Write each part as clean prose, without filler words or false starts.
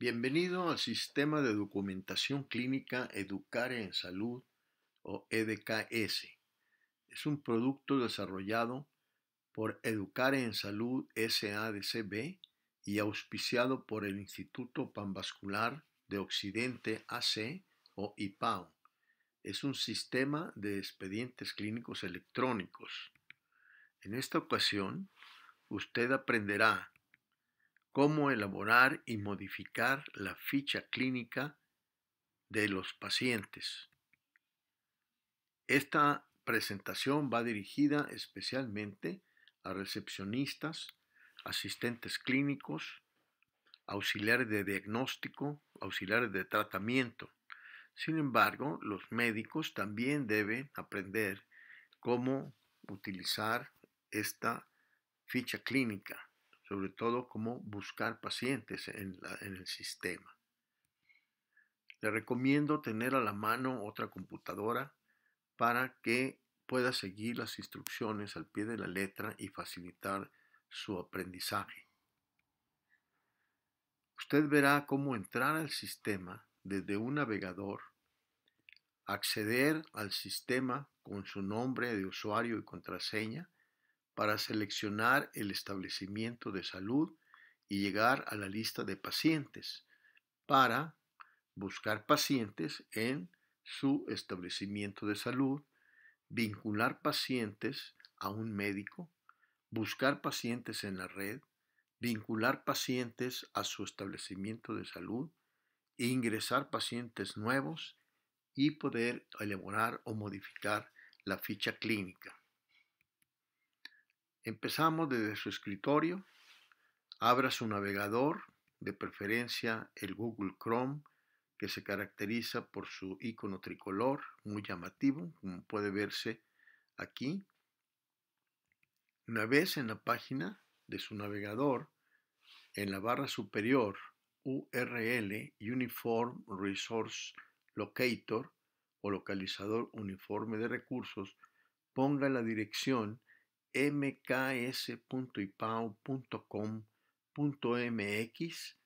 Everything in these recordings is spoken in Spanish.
Bienvenido al Sistema de Documentación Clínica Educare en Salud o EDKS. Es un producto desarrollado por Educare en Salud SADCB y auspiciado por el Instituto Panvascular de Occidente AC o IPAO. Es un sistema de expedientes clínicos electrónicos. En esta ocasión, usted aprenderá cómo elaborar y modificar la ficha clínica de los pacientes. Esta presentación va dirigida especialmente a recepcionistas, asistentes clínicos, auxiliares de diagnóstico, auxiliares de tratamiento. Sin embargo, los médicos también deben aprender cómo utilizar esta ficha clínica, sobre todo cómo buscar pacientes en el sistema. Le recomiendo tener a la mano otra computadora para que pueda seguir las instrucciones al pie de la letra y facilitar su aprendizaje. Usted verá cómo entrar al sistema desde un navegador, acceder al sistema con su nombre de usuario y contraseña para seleccionar el establecimiento de salud y llegar a la lista de pacientes para buscar pacientes en su establecimiento de salud, vincular pacientes a un médico, buscar pacientes en la red, vincular pacientes a su establecimiento de salud, ingresar pacientes nuevos y poder elaborar o modificar la ficha clínica. Empezamos desde su escritorio, abra su navegador, de preferencia el Google Chrome, que se caracteriza por su icono tricolor, muy llamativo, como puede verse aquí. Una vez en la página de su navegador, en la barra superior, URL Uniform Resource Locator o localizador uniforme de recursos, ponga la dirección mks.ipao.com.mx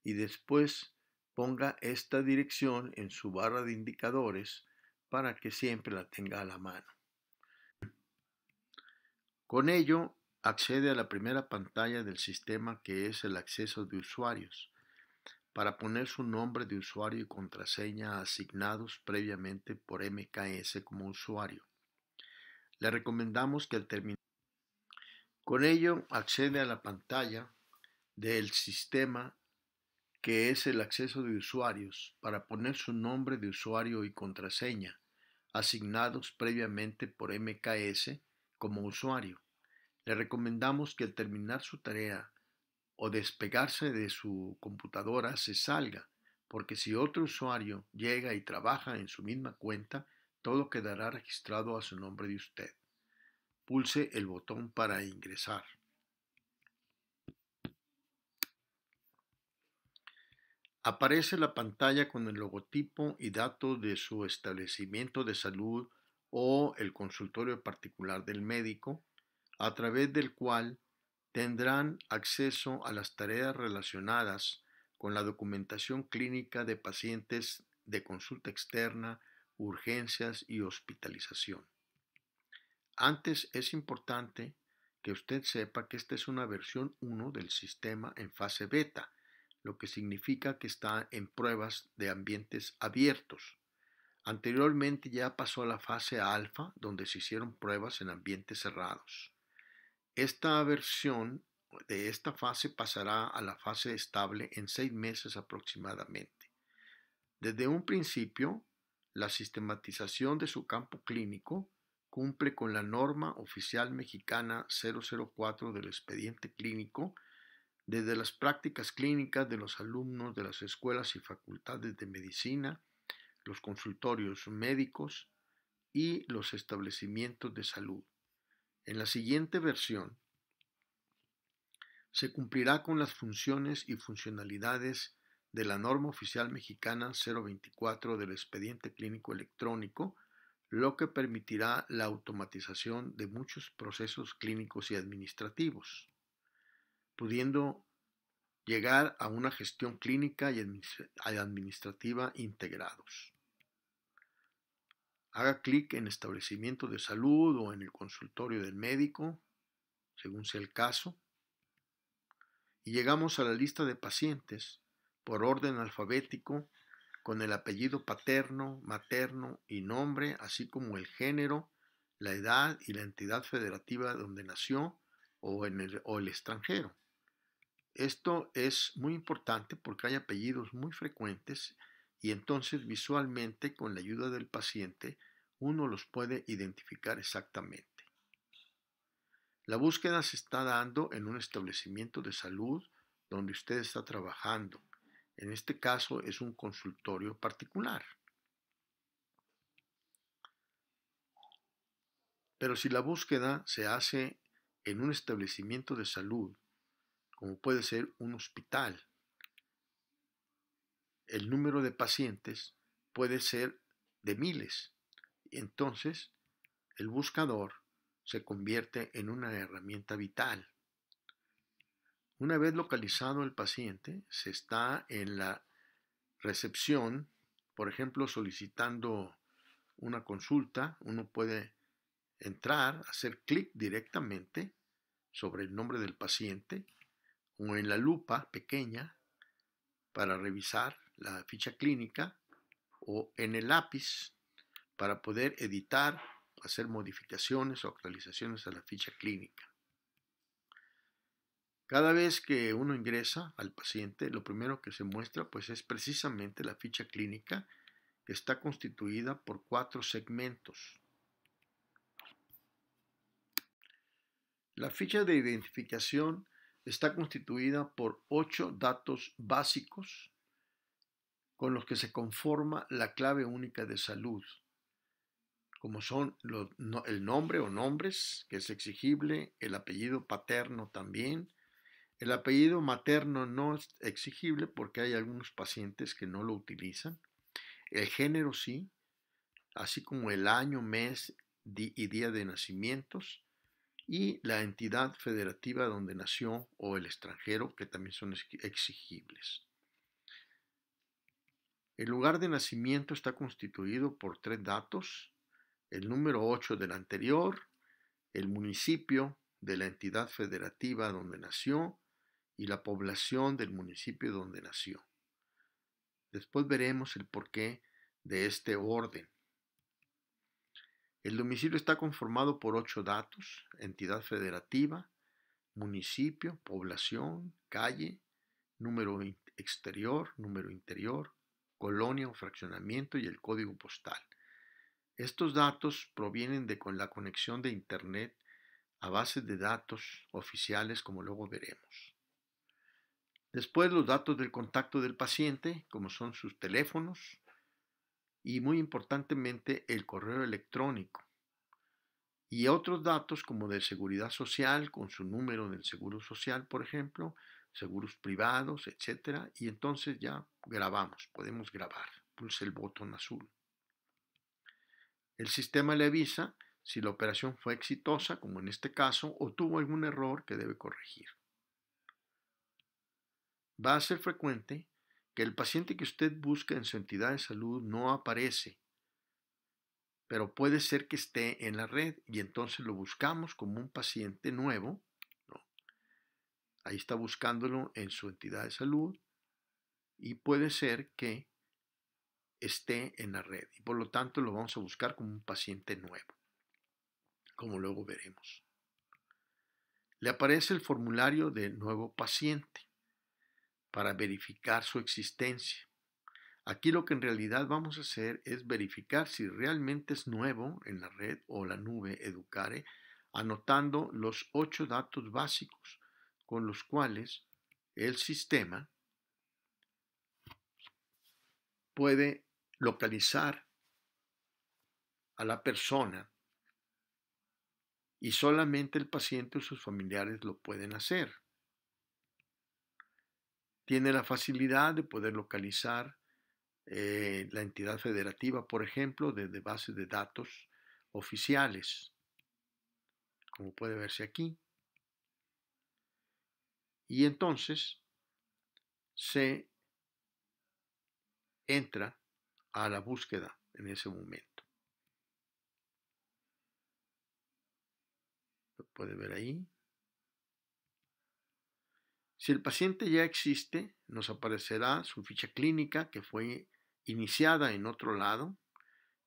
y después ponga esta dirección en su barra de indicadores para que siempre la tenga a la mano. Con ello, accede a la primera pantalla del sistema, que es el acceso de usuarios, para poner su nombre de usuario y contraseña asignados previamente por MKS como usuario. Le recomendamos que al terminar con ello, accede a la pantalla del sistema, que es el acceso de usuarios, para poner su nombre de usuario y contraseña, asignados previamente por MKS como usuario. Le recomendamos que al terminar su tarea o despegarse de su computadora se salga, porque si otro usuario llega y trabaja en su misma cuenta, todo quedará registrado a su nombre de usted. Pulse el botón para ingresar. Aparece la pantalla con el logotipo y datos de su establecimiento de salud o el consultorio particular del médico, a través del cual tendrán acceso a las tareas relacionadas con la documentación clínica de pacientes de consulta externa, urgencias y hospitalización. Antes es importante que usted sepa que esta es una versión 1 del sistema en fase beta, lo que significa que está en pruebas de ambientes abiertos. Anteriormente ya pasó a la fase alfa, donde se hicieron pruebas en ambientes cerrados. Esta versión de esta fase pasará a la fase estable en 6 meses aproximadamente. Desde un principio, la sistematización de su campo clínico cumple con la norma oficial mexicana 004 del expediente clínico, desde las prácticas clínicas de los alumnos de las escuelas y facultades de medicina, los consultorios médicos y los establecimientos de salud. En la siguiente versión, se cumplirá con las funciones y funcionalidades de la norma oficial mexicana 024 del expediente clínico electrónico, lo que permitirá la automatización de muchos procesos clínicos y administrativos, pudiendo llegar a una gestión clínica y administrativa integrados. Haga clic en establecimiento de salud o en el consultorio del médico, según sea el caso, y llegamos a la lista de pacientes por orden alfabético con el apellido paterno, materno y nombre, así como el género, la edad y la entidad federativa donde nació o el extranjero. Esto es muy importante porque hay apellidos muy frecuentes y entonces visualmente con la ayuda del paciente uno los puede identificar exactamente. La búsqueda se está dando en un establecimiento de salud donde usted está trabajando. En este caso es un consultorio particular. Pero si la búsqueda se hace en un establecimiento de salud, como puede ser un hospital, el número de pacientes puede ser de miles. Entonces, el buscador se convierte en una herramienta vital. Una vez localizado el paciente, se está en la recepción, por ejemplo, solicitando una consulta, uno puede entrar, hacer clic directamente sobre el nombre del paciente o en la lupa pequeña para revisar la ficha clínica o en el lápiz para poder editar, hacer modificaciones o actualizaciones a la ficha clínica. Cada vez que uno ingresa al paciente, lo primero que se muestra pues es precisamente la ficha clínica que está constituida por 4 segmentos. La ficha de identificación está constituida por 8 datos básicos con los que se conforma la clave única de salud, como son el nombre o nombres, que es exigible, el apellido paterno también. El apellido materno no es exigible porque hay algunos pacientes que no lo utilizan. El género sí, así como el año, mes y día de nacimientos, y la entidad federativa donde nació o el extranjero, que también son exigibles. El lugar de nacimiento está constituido por 3 datos: el número 8 del anterior, el municipio de la entidad federativa donde nació y la población del municipio donde nació. Después veremos el porqué de este orden. El domicilio está conformado por 8 datos: entidad federativa, municipio, población, calle, número exterior, número interior, colonia o fraccionamiento y el código postal. Estos datos provienen de la conexión de Internet a bases de datos oficiales, como luego veremos. Después los datos del contacto del paciente, como son sus teléfonos y muy importantemente el correo electrónico. Y otros datos como de seguridad social, con su número del seguro social, por ejemplo, seguros privados, etc. Y entonces ya grabamos, podemos grabar. Pulse el botón azul. El sistema le avisa si la operación fue exitosa, como en este caso, o tuvo algún error que debe corregir. Va a ser frecuente que el paciente que usted busca en su entidad de salud no aparece, pero puede ser que esté en la red y entonces lo buscamos como un paciente nuevo, ¿no? Ahí está buscándolo en su entidad de salud y puede ser que esté en la red y por lo tanto lo vamos a buscar como un paciente nuevo, como luego veremos. Le aparece el formulario de nuevo paciente para verificar su existencia. Aquí lo que en realidad vamos a hacer es verificar si realmente es nuevo en la red o la nube Educare, anotando los 8 datos básicos con los cuales el sistema puede localizar a la persona y solamente el paciente o sus familiares lo pueden hacer. Tiene la facilidad de poder localizar la entidad federativa, por ejemplo, desde bases de datos oficiales, como puede verse aquí. Y entonces se entra a la búsqueda en ese momento. Lo puede ver ahí. Si el paciente ya existe, nos aparecerá su ficha clínica que fue iniciada en otro lado.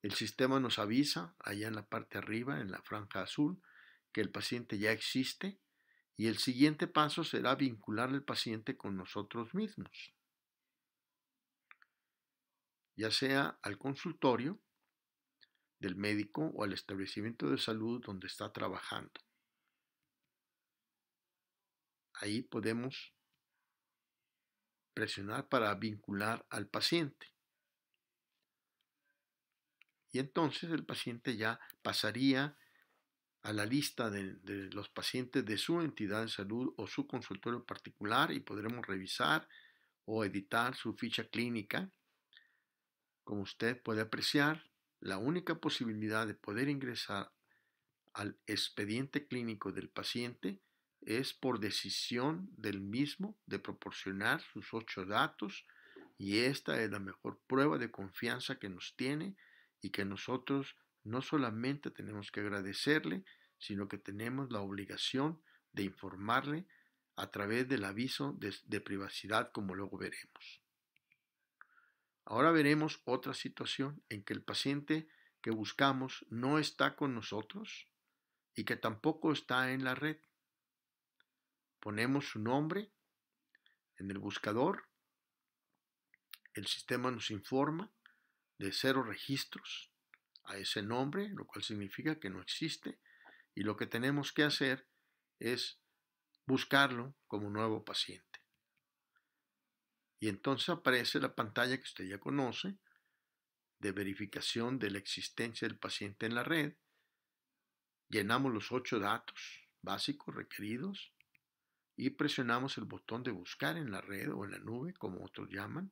El sistema nos avisa allá en la parte arriba, en la franja azul, que el paciente ya existe y el siguiente paso será vincular al paciente con nosotros mismos, ya sea al consultorio del médico o al establecimiento de salud donde está trabajando. Ahí podemos presionar para vincular al paciente. Y entonces el paciente ya pasaría a la lista de los pacientes de su entidad de salud o su consultorio particular y podremos revisar o editar su ficha clínica. Como usted puede apreciar, la única posibilidad de poder ingresar al expediente clínico del paciente es por decisión del mismo de proporcionar sus 8 datos y esta es la mejor prueba de confianza que nos tiene y que nosotros no solamente tenemos que agradecerle, sino que tenemos la obligación de informarle a través del aviso de privacidad, como luego veremos. Ahora veremos otra situación en que el paciente que buscamos no está con nosotros y que tampoco está en la red. Ponemos su nombre en el buscador, el sistema nos informa de 0 registros a ese nombre, lo cual significa que no existe, y lo que tenemos que hacer es buscarlo como nuevo paciente. Y entonces aparece la pantalla que usted ya conoce de verificación de la existencia del paciente en la red. Llenamos los 8 datos básicos requeridos y presionamos el botón de buscar en la red o en la nube, como otros llaman.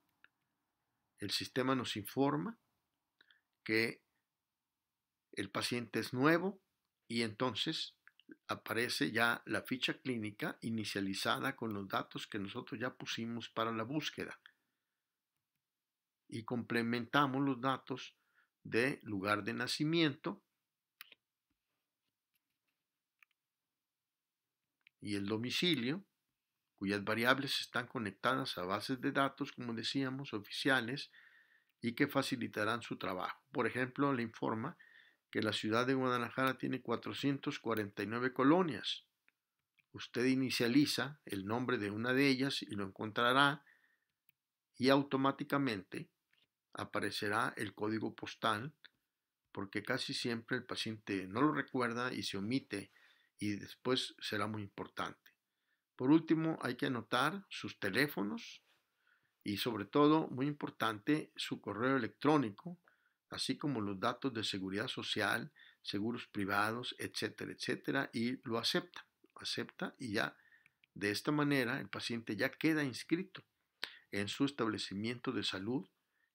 El sistema nos informa que el paciente es nuevo y entonces aparece ya la ficha clínica inicializada con los datos que nosotros ya pusimos para la búsqueda y complementamos los datos de lugar de nacimiento y el domicilio, cuyas variables están conectadas a bases de datos, como decíamos, oficiales y que facilitarán su trabajo. Por ejemplo, le informa que la ciudad de Guadalajara tiene 449 colonias. Usted inicializa el nombre de una de ellas y lo encontrará y automáticamente aparecerá el código postal porque casi siempre el paciente no lo recuerda y se omite y después será muy importante. Por último, hay que anotar sus teléfonos y sobre todo, muy importante, su correo electrónico, así como los datos de seguridad social, seguros privados, etcétera, etcétera, y lo acepta y ya de esta manera el paciente ya queda inscrito en su establecimiento de salud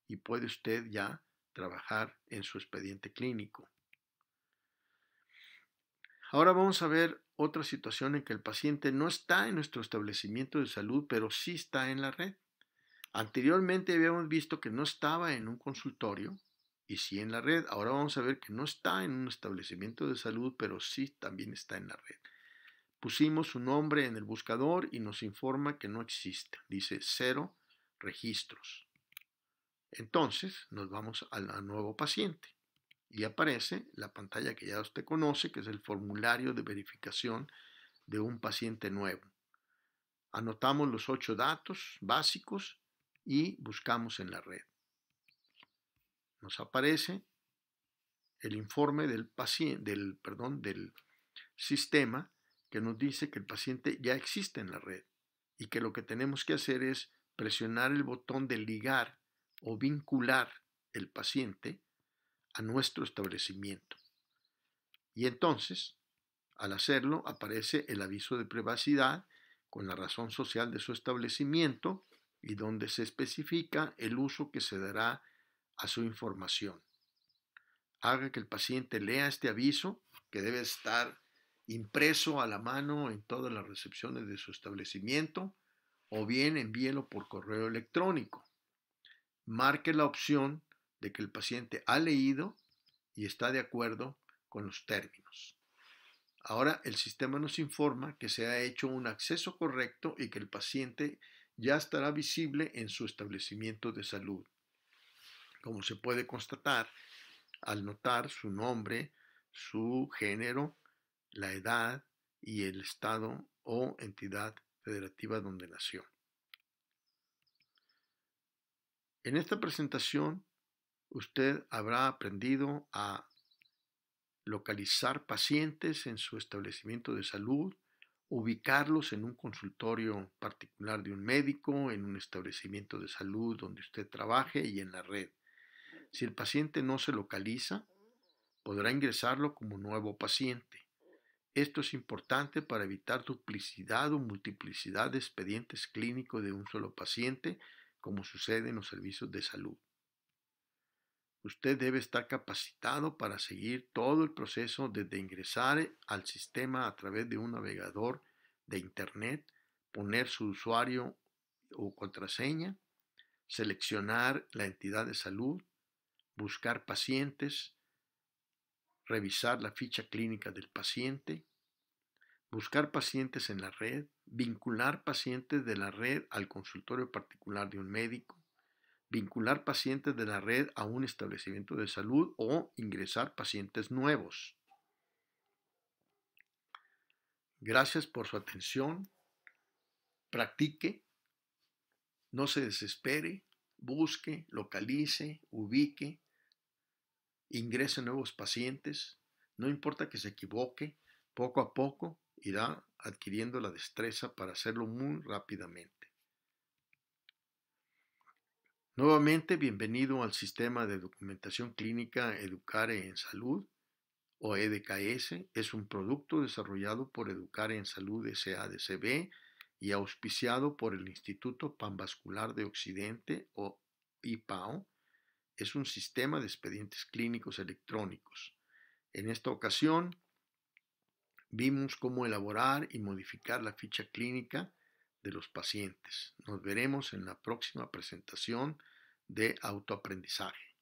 y puede usted ya trabajar en su expediente clínico. Ahora vamos a ver otra situación en que el paciente no está en nuestro establecimiento de salud, pero sí está en la red. Anteriormente habíamos visto que no estaba en un consultorio y sí en la red. Ahora vamos a ver que no está en un establecimiento de salud, pero sí también está en la red. Pusimos su nombre en el buscador y nos informa que no existe. Dice 0 registros. Entonces nos vamos al nuevo paciente y aparece la pantalla que ya usted conoce, que es el formulario de verificación de un paciente nuevo. Anotamos los 8 datos básicos y buscamos en la red. Nos aparece el informe del sistema que nos dice que el paciente ya existe en la red y que lo que tenemos que hacer es presionar el botón de ligar o vincular el paciente a nuestro establecimiento. Y entonces, al hacerlo, aparece el aviso de privacidad con la razón social de su establecimiento y donde se especifica el uso que se dará a su información. Haga que el paciente lea este aviso, que debe estar impreso a la mano en todas las recepciones de su establecimiento, o bien envíelo por correo electrónico. Marque la opción de que el paciente ha leído y está de acuerdo con los términos. Ahora el sistema nos informa que se ha hecho un acceso correcto y que el paciente ya estará visible en su establecimiento de salud. Como se puede constatar al notar su nombre, su género, la edad y el estado o entidad federativa donde nació. En esta presentación, usted habrá aprendido a localizar pacientes en su establecimiento de salud, ubicarlos en un consultorio particular de un médico, en un establecimiento de salud donde usted trabaje y en la red. Si el paciente no se localiza, podrá ingresarlo como nuevo paciente. Esto es importante para evitar duplicidad o multiplicidad de expedientes clínicos de un solo paciente, como sucede en los servicios de salud. Usted debe estar capacitado para seguir todo el proceso desde ingresar al sistema a través de un navegador de Internet, poner su usuario o contraseña, seleccionar la entidad de salud, buscar pacientes, revisar la ficha clínica del paciente, buscar pacientes en la red, vincular pacientes de la red al consultorio particular de un médico, vincular pacientes de la red a un establecimiento de salud o ingresar pacientes nuevos. Gracias por su atención. Practique, no se desespere, busque, localice, ubique, ingrese nuevos pacientes. No importa que se equivoque, poco a poco irá adquiriendo la destreza para hacerlo muy rápidamente. Nuevamente, bienvenido al sistema de documentación clínica Educare en Salud o EDKS. Es un producto desarrollado por Educare en Salud SADCB y auspiciado por el Instituto Panvascular de Occidente o IPAO. Es un sistema de expedientes clínicos electrónicos. En esta ocasión, vimos cómo elaborar y modificar la ficha clínica de los pacientes. Nos veremos en la próxima presentación de autoaprendizaje.